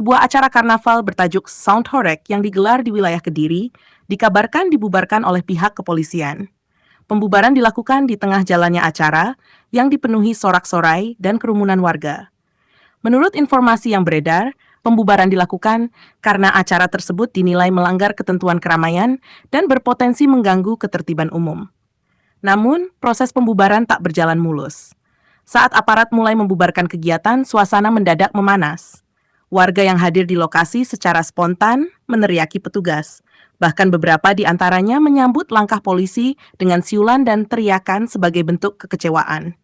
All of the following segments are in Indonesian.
Sebuah acara karnaval bertajuk Sound Horeg yang digelar di wilayah Kediri dikabarkan dibubarkan oleh pihak kepolisian. Pembubaran dilakukan di tengah jalannya acara yang dipenuhi sorak-sorai dan kerumunan warga. Menurut informasi yang beredar, pembubaran dilakukan karena acara tersebut dinilai melanggar ketentuan keramaian dan berpotensi mengganggu ketertiban umum. Namun, proses pembubaran tak berjalan mulus. Saat aparat mulai membubarkan kegiatan, suasana mendadak memanas. Warga yang hadir di lokasi secara spontan meneriaki petugas. Bahkan beberapa di antaranya menyambut langkah polisi dengan siulan dan teriakan sebagai bentuk kekecewaan.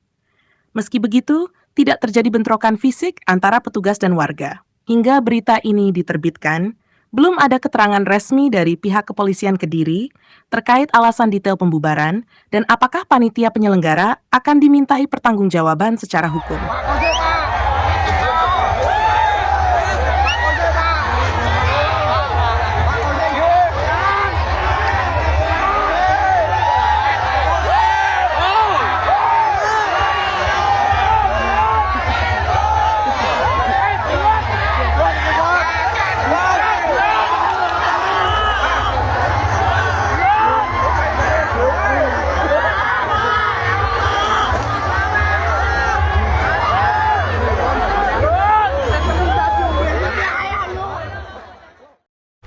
Meski begitu, tidak terjadi bentrokan fisik antara petugas dan warga. Hingga berita ini diterbitkan, belum ada keterangan resmi dari pihak kepolisian Kediri terkait alasan detail pembubaran dan apakah panitia penyelenggara akan dimintai pertanggungjawaban secara hukum.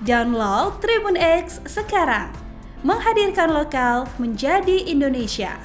Download Tribun X sekarang, menghadirkan lokal menjadi Indonesia.